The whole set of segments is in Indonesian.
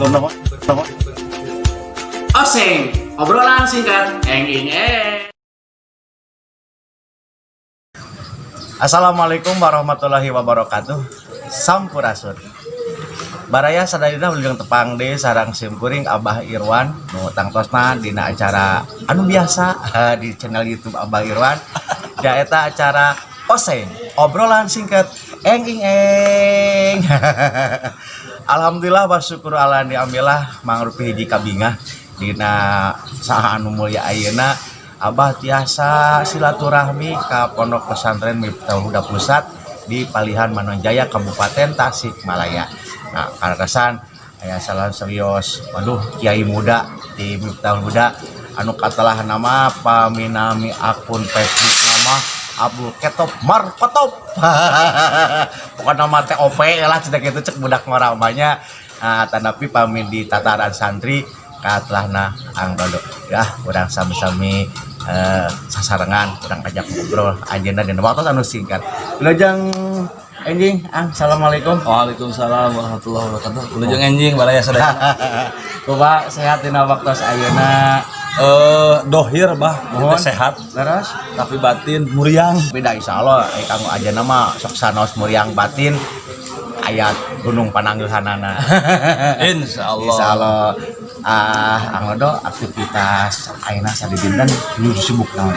batur nama. Oseng, obrolan singkat, eng. Assalamualaikum warahmatullahi wabarakatuh. Sampurasun. Baraya sadayana wilujeng tepang de sarang simkuring Abah Irwan nu tangtosna dina acara anu biasa di channel YouTube Abah Irwan. Da eta acara Oseng, obrolan singkat eng. Alhamdulillah bersyukur Allah diambillah mangrupi hiji kabingah dina saha anu mulya ayeuna Abah tiasa silaturahmi ka Pondok Pesantren Miftahul Huda Pusat di Palihan Manonjaya Kabupaten Tasikmalaya. Nah, karesan aya salah serius kiai muda di Miftahul Huda anu katalah nama paminami akun Facebook nama Abdul Ketop Markotop. Bukan nama TOP lah cedak itu cek budak ngora banyak. Nah, tanapi pami di tataran santri katlahna angdodo ya urang sami-sami sasarengan urang ajak ngobrol ajeuna dina waktu anu singkat. Lajeng enjing assalamualaikum. Waalaikumsalam warahmatullahi wabarakatuh. Lajeng enjing baraya sadaya. Coba sehat dina waktu ayeuna. Dohir bah mohon sehat leres tapi batin muriang. Beda insyaallah kanggo ajeuna mah sok sanos muriang batin ayat gunung pananggehanana. Insyaallah. Anggodo aktivitas ayeuna sadidinten nu sibuk naon?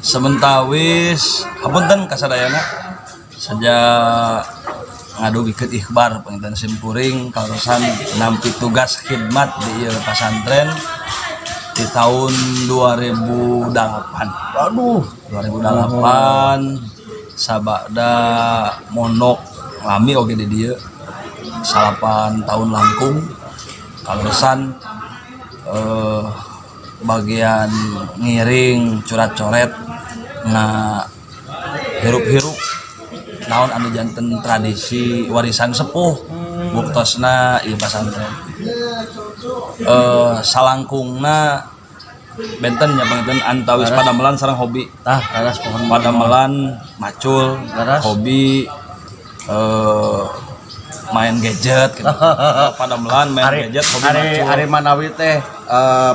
Sementawis hapunten kasadayana saja ngadugikeun ikhbar panginten simkuring karosan nampi tugas khidmat di ieu pasantren di tahun 2008. Aduh, 2008 sabada mondok lami oge di dieu 8 tahun langkung kalusan bagian ngiring curat-coret nah hirup-hirup naon anu janten tradisi warisan sepuh buktosna ieu pasantren. Salangkungna benten nya panginten antawis padamelan sareng hobi. Tah leres pohon padamelan macul, hobi main gadget gitu. Padamelan main gadget, hobi macul. Hari manawi teh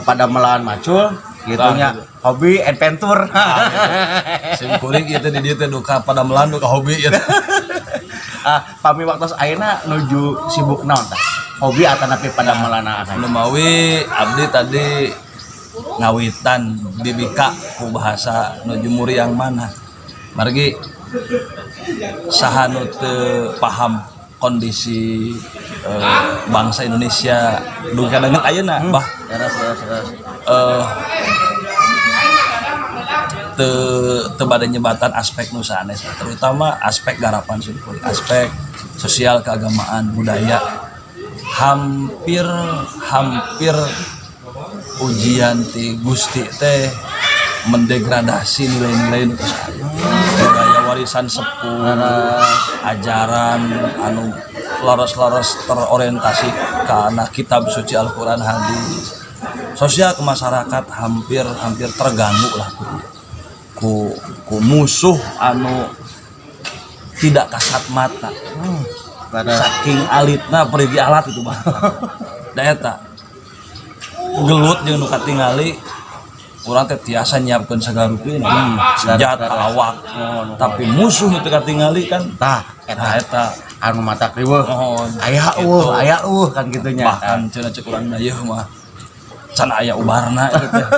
padamelan macul gitunya hobi adventure. Simkuring ieu teh di dieu teh duka padamelan duka hobi gitu. Pami waktu ayeuna nuju sibuk naon tah? Hobi atanapi padamelanna anu mawi abdi tadi ngawitan bibika ku bahasa nuju muriang mana. Margi saha nu teu paham kondisi bangsa Indonesia dugi kadangeun ayeuna bah teu bade nyebatan aspek nu sanes terutama aspek garapan simkuring, aspek sosial, keagamaan, budaya hampir ujian ti Gusti teh mendegradasi nilai-nilai nu budaya warisan sepuh, ajaran anu loros-loros terorientasi karena kitab suci Al-Qur'an, hadis. Sosial ke masyarakat hampir terganggu lah ku musuh anu tidak kasat mata. Saking alitna perigi alat itu mah. Da eta gelut jeung nu katingali urang teh tiasa nyiapkeun sagarupeun senjata awak. Tapi musuh nu teu katingali kan tah eta anu mata riweuh. Aya kan gitunya. Bahkan cenah cek urang da yeuh mah can aya ubarna eta teh.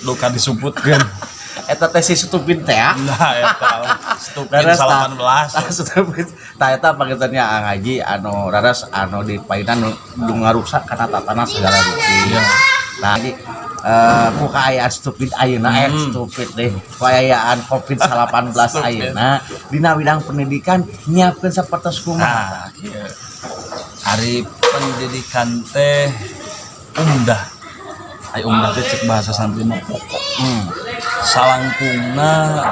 Duka disumputkeun. Eta teh si stupid teh ya. Nah eta stupid 18. Stupid. Tah eta pangitannya ngaji anu raras anu di painan nu ngarusak kana tatana segala rupi. Nah jadi ku kaayaan stupid ayeuna stupid deh. Kaayaan Covid-19 ayeuna dina bidang pendidikan nyiapkeun sapertos kumaha. Nah, kieu. Hari pendidikan teh umdah. Ai umdah teh cek bahasa santri mah pokok. Salangkungna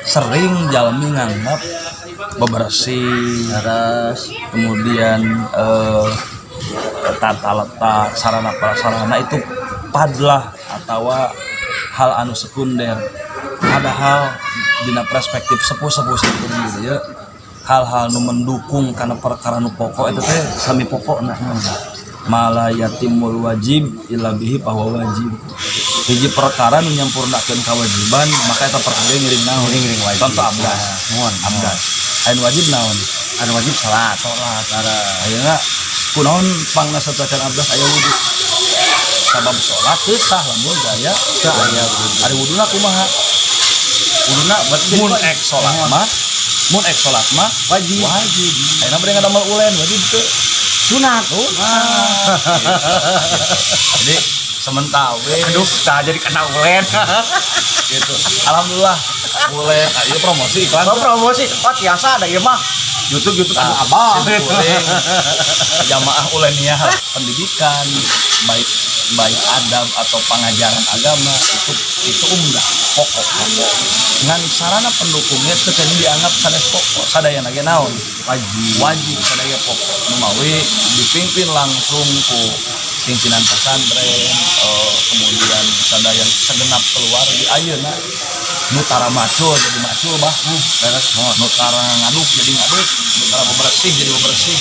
sering jalmi nganggap bebersih, kemudian tata letak sarana prasarana itu padlah atau hal anu sekunder. Padahal dina perspektif sepuh-sepuh gitu ya, hal-hal nu mendukung karena perkara nu pokok itu teh sami pokokna. malayatimul wajib illa bihi bahwa wajib. Hiji perkara nu nyampurnakeun kewajiban maka eta perkara ngiring naon? Ngiring wajib. Contoh abdas. Mohon Abdas. Anu wajib naon? anu wajib salat. Ayeuna kunaon pangnasatakeun abdas aya wudu. Sabab salat teu sah lamun gaya teu aya wudu. Ari wuduna kumaha? Wuduna berarti Mun ek salat mah wajib. Ayeuna bade ngadamel ulen wajib teu. Sunat. Jadi sementara Aduh, tak jadi kena ulen. gitu. Alhamdulillah ulen ieu promosi iklan. Oh, promosi. Oh, biasa ada ieu mah. YouTube abah. Jamaah uleniah pendidikan baik adab atau pengajaran agama itu umdah pokok ngan sarana pendukungnya teu dianggap sanes pokok sadaya ge naon wajib sadaya pokok nu mawi dipimpin langsung ku pimpinan pesantren kemudian sadaya segenap keluar di ayeuna nu tara macul jadi macul bah nu tara ngaduk jadi ngaduk nu tara bebersih jadi bebersih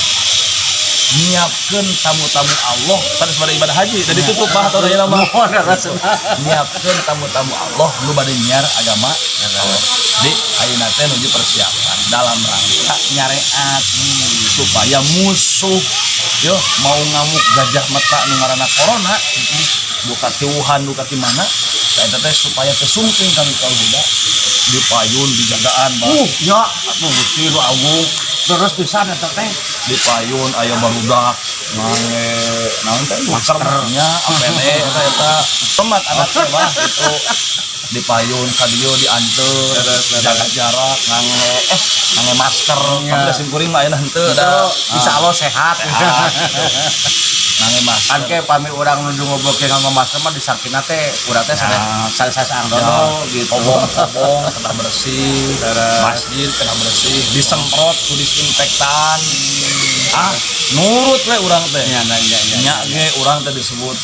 nyiapkeun tamu-tamu Allah sanes bade ibadah haji tadi tutup bah atau daya mah nyiapkeun tamu-tamu Allah nu bade nyiar agama di ayeuna teh nu dipersiapkan dalam rangka nyareat supaya musuh yo mau ngamuk gajah mata nu ngaranna corona buka ti Wuhan buka ti mana eta teh supaya teu sungking kami ka budak dipayun dijagaan bah Ya, atuh Gusti nu agung. Terus pisan eta teh dipayun aya barudak ngange naon teh maskernya APD eta temat anak teh bah itu dipayun ka dieu dianteur jaga jarak ngange masker tapi sim kuring mah ayeuna henteu da insyaallah sehat. ngange masker Kan ke pami urang nuju ngobrolkeun nganggo masker mah disakina teh urang teh sare-sare angdono gitu. Obong kena bersih, masjid kena bersih, disemprot ku disinfektan. Nurut we urang teh. Nya ge urang teh disebut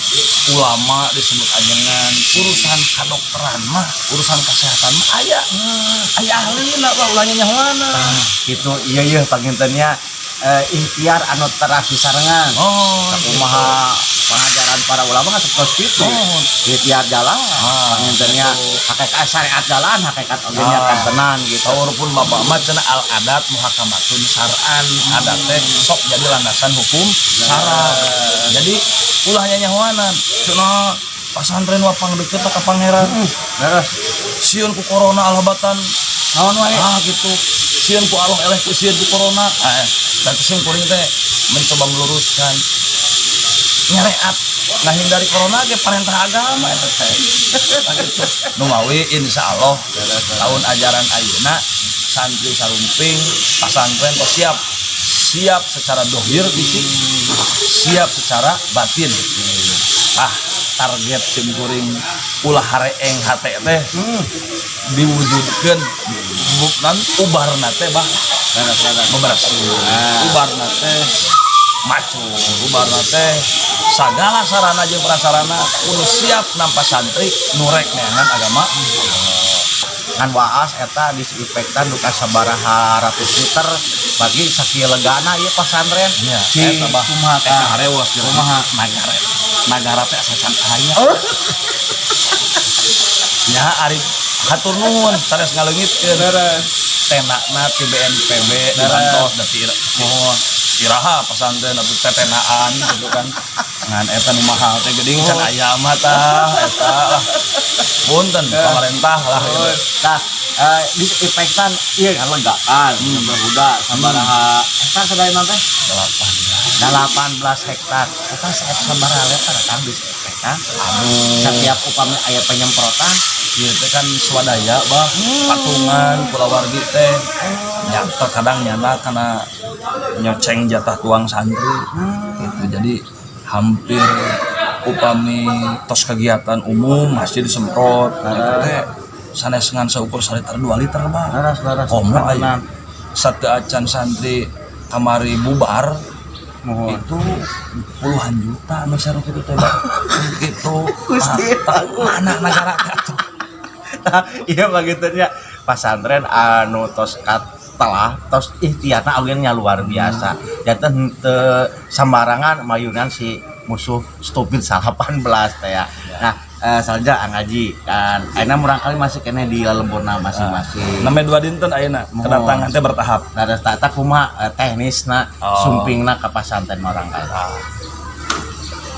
ulama, disebut ajengan. Urusan kadokteran mah, urusan kesehatan mah aya ahlina lah ulangnya nyawana. Gitu ieu pangintennya ikhtiar anu teras disarengan. Kumaha pengajaran para ulama kan seperti itu. Ikhtiar jalan. Pangintennya hakikat syariat jalan, hakikat oge nya tenan gitu. Walaupun bapak mah cenah al adat muhakamatun syar'an, adat teh sok jadi landasan hukum syara. Jadi ulahnya nyawanan cenah pasantren wapang deukeut ka pangeran. Sieun ku corona alhabatan naon wae gitu. Sieun ku Allah eleh ku sieun ku corona. Dan sing kuring teh mencoba meluruskan nyareat ngahindari corona ge parentah agama eta teh. Gitu. Nu mawi insyaallah tahun ajaran ayeuna santri sarumping pasantren tos siap secara dohir fisik, siap secara batin. Target tim kuring ulah hareeng hate teh diwujudkeun bukan ubarna teh bah bebersih ubarna teh macu ubarna teh sagala sarana jeung prasarana kudu siap nampa santri nurek neangan agama Kan waas eta disinfektan duka sabaraha ratus liter bagi sakieu legana ieu pasantren. Eta bah kumaha harewas kumaha nagara teh asasan aya nya ari hatur nuhun sanes ngaleungitkeun tenakna ti BNPB dibantos da ti iraha pesantren atuh tetenaan gitu kan ngan eta nu mahal teh geuning can aya mah tah eta punten pamarentah lah gitu. Nah, disinfektan ieu kan legaan budak sabaraha hektar sadayana teh 18 hektar. Eta sabaraha liter kan disinfektan. Setiap upami aya penyemprotan ieu teh kan swadaya bah patungan kulawargi teh nya terkadang nyana kana nyoceng jatah tuang santri gitu. Jadi hampir upami tos kegiatan umum masjid disemprot eta teh sanes ngan saukur 1 liter 2 liter bah komo aya sateu acan santri kamari bubar itu puluhan juta anu saru kitu teh gitu mana negara atuh. Iya bagitunya pasantren anu tos telah tos ikhtiarna aweuna luar biasa. Janten teu sambarangan mayunan si musuh stupid 18 teh ya. Nah, salja ngaji kan. Ayeuna murang kali masih kene di lemburna masing-masing. Namanya 2 dinten ayeuna kedatangan teh bertahap. Ada tata kumaha teknisna sumpingna ka pasantren orang kali.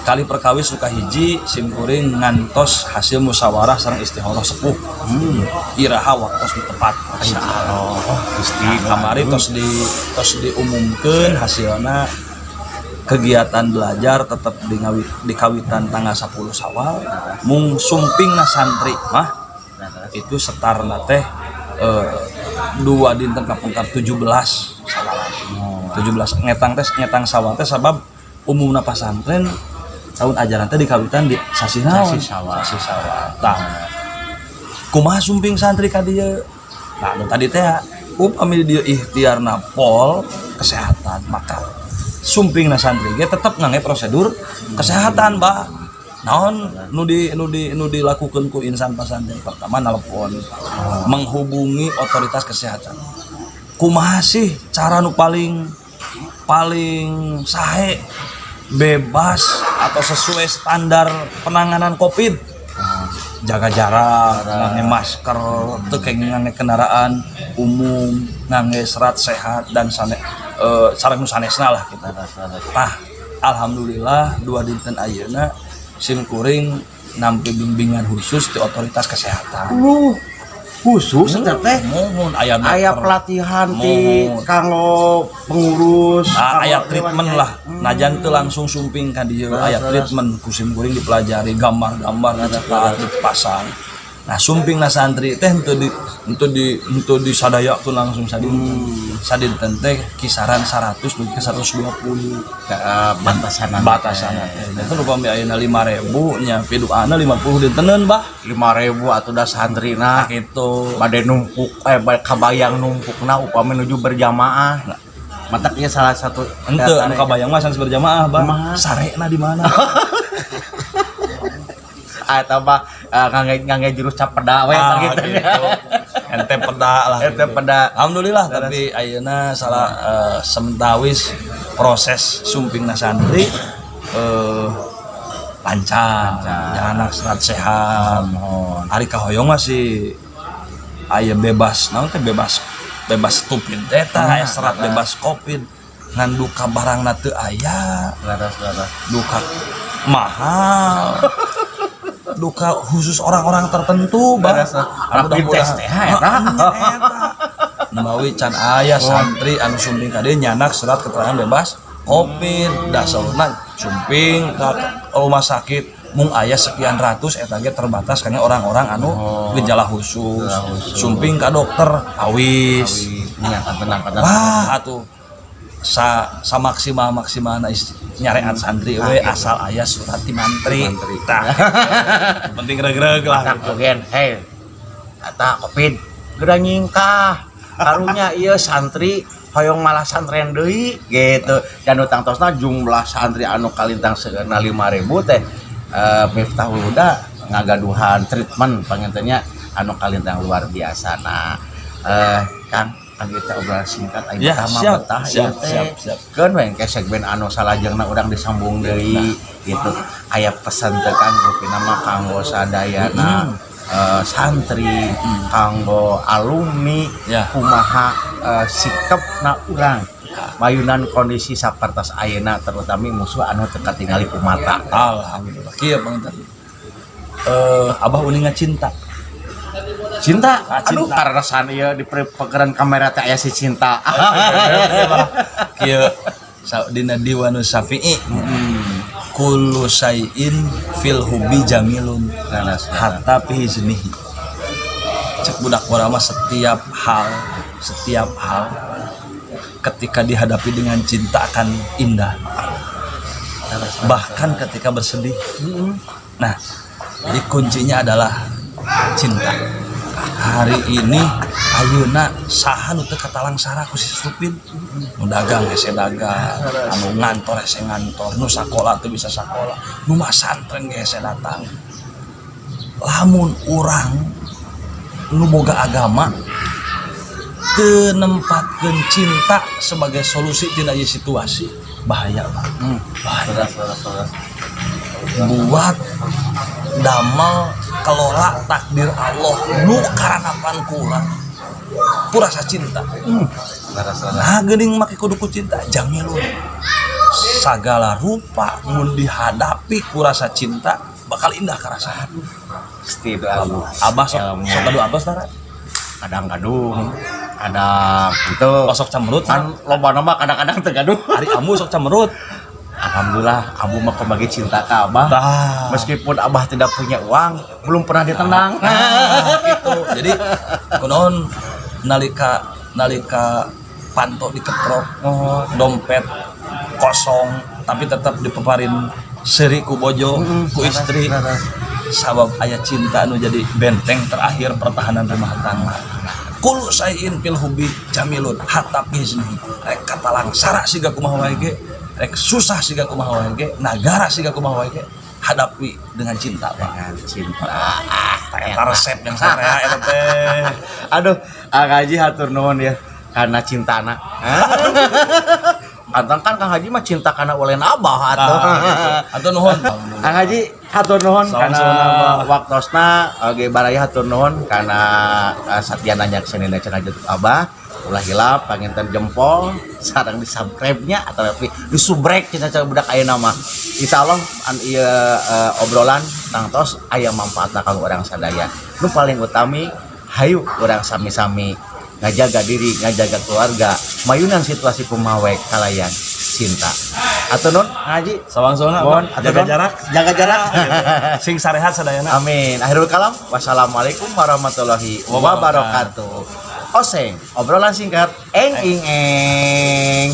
Kali perkawis suka hiji simkuring ngantos hasil musyawarah sareng istikharah sepuh. Iraha waktos tepat. Insyaallah Gusti Kamari tos diumumkeun hasilna kegiatan belajar tetap di kawitan tanggal 10 Syawal mung sumpingna santri mah itu setarna teh 2 dinten kapungkar 17 Syawal. 17 ngetang Syawal teh sabab umumna pasantren tahun ajaran teh di kawitan di sasi Syawal. Tah. Kumaha sumping santri ka dieu? Nah, nu tadi teh upami dieu ikhtiarna pol kesehatan maka sumpingna santri ge tetep ngangge prosedur kesehatan, Mbak. Naon nu dilakukeun ku insan pasantren? Pertama nelpon, menghubungi otoritas kesehatan. Kumaha sih cara nu paling sahe bebas atau sesuai standar penanganan COVID? Jaga jarak, ngangge masker, teu ngangge kendaraan umum, ngangge serat sehat dan sareng sanesna lah kita. Tah, alhamdulillah 2 dinten ayeuna simkuring nampi bimbingan khusus di otoritas kesehatan. Khusus teh mohon aya pelatihan ti kanggo pengurus aya treatment lah najan teu langsung sumping ka dieu aya treatment ku simkuring dipelajari gambar-gambar dicetak dipasang. Nah sumpingna santri teh henteu disadayakeun langsung sadinten teh kisaran 100 dugi ke 120 batasan itu upami ayeuna 5.000 nya piduana 50 dinteneun bah 5.000 atuh da santrina gitu bade numpuk kabayang numpukna upami nuju berjamaah mata ieu salah satu henteu anu kabayang mah sans berjamaah bah sarena di mana atau bah ngangge jurus capeda we gitu ente peda lah ente peda alhamdulillah tapi ayeuna salah sementawis proses sumpingna santri lancar anak sehat sehat ari kahoyong masih aya bebas naon teh bebas stupid eta aya serat bebas covid ngan duka barangna teu aya duka mahal duka khusus orang-orang tertentu bah rapid test teh eta Nawawi can aya santri anu sumping ka dieu nyanak surat keterangan bebas covid dasaurna sumping ka rumah sakit mung aya sekian ratus eta ge terbatas kanya orang-orang anu gejala khusus sumping ka dokter awis tenang wah atuh sa maksimalna nyarean santri we asal aya surat ti mantri tah penting regreg lah gen hei eta covid geura nyingkah karunya ieu santri hoyong malah santren deui gitu dan utang tosna jumlah santri anu kalintang seunna 5.000 teh Miftahul Huda ngagaduhan treatment pangintennya anu kalintang luar biasa. Nah Kang kita obrolan singkat aja siap kan we ke segmen anu salajengna urang disambung deui gitu aya pesan teh Kang rupina mah kanggo sadayana santri kanggo alumni kumaha sikepna urang mayunan kondisi sapertos ayeuna terutama musuh anu teu katingali ku mata. Alhamdulillah kieu panginten abah uningan cinta aduh karasan ieu di pekeran kamera teh aya si cinta kieu dina Diwanus Syafi'i kullu syai'in fil hubbi jamilun hatta fi hiznihi cek budak urang mah setiap hal ketika dihadapi dengan cinta akan indah bahkan ketika bersedih. Nah jadi kuncinya adalah cinta. Hari ini ayeuna saha nu teu katalang sara ku si stupid nu dagang hese dagang anu ngantor hese ngantor nu sakola teu bisa sakola nu mah santren ge hese datang lamun urang nu boga agama teu nempatkeun cinta sebagai solusi tina ieu situasi bahaya Pak bahaya buat damel kelola takdir Allah nu karanapan kurang kurasa cinta. Nah geuning make kudu ku cinta jamilun sagala rupa mun dihadapi kurasa cinta bakal indah karasaan. Pasti itu Abah sok kadu abah tara kadang-kadang kadang itu sok camrut kan loba nama kadang-kadang tergaduh. hari amu sok camrut. Alhamdulillah Abu mah kebagi cinta ke Abah. Meskipun Abah tidak punya uang, belum pernah ditendang. Gitu. Jadi kunaon nalika panto dikeprok, dompet kosong tapi tetap dipeparin seri ku bojo, ku istri. Sabab aya cinta anu jadi benteng terakhir pertahanan rumah tangga. Kul sayin fil hubi jamilun hatta bizni. Rek katalang sara siga kumaha wae ge, rek susah siga kumaha wae ge, nagara siga kumaha wae ge, hadapi dengan cinta, Pak. Dengan cinta. Eta resep yang sarea eta teh. Aduh, Kang Haji hatur nuhun ya karena cintana. Antang kan Kang Haji mah cinta karena ulen Abah atuh. Atuh nuhun. Kang Haji hatur nuhun Salam karena waktosna ge baraya hatur nuhun karena satyana nyaksana cenah YouTube Abah. Ulah hilap panginten jempol sareng di subscribe-nya atau di subrek cenah budak ayeuna mah. Insyaallah ieu obrolan tangtos aya manfaatna kanggo urang sadaya. Nu paling utami hayu urang sami-sami ngajaga diri, ngajaga keluarga, mayunan situasi kumaha kalayan cinta. Atuh nun Haji Sawangsona jaga jarak. Jaga jarak. Sing sarehat sadayana. Amin. Akhirul kalam. Wassalamualaikum warahmatullahi wabarakatuh. Oseng, obrolan singkat, eng ing eng.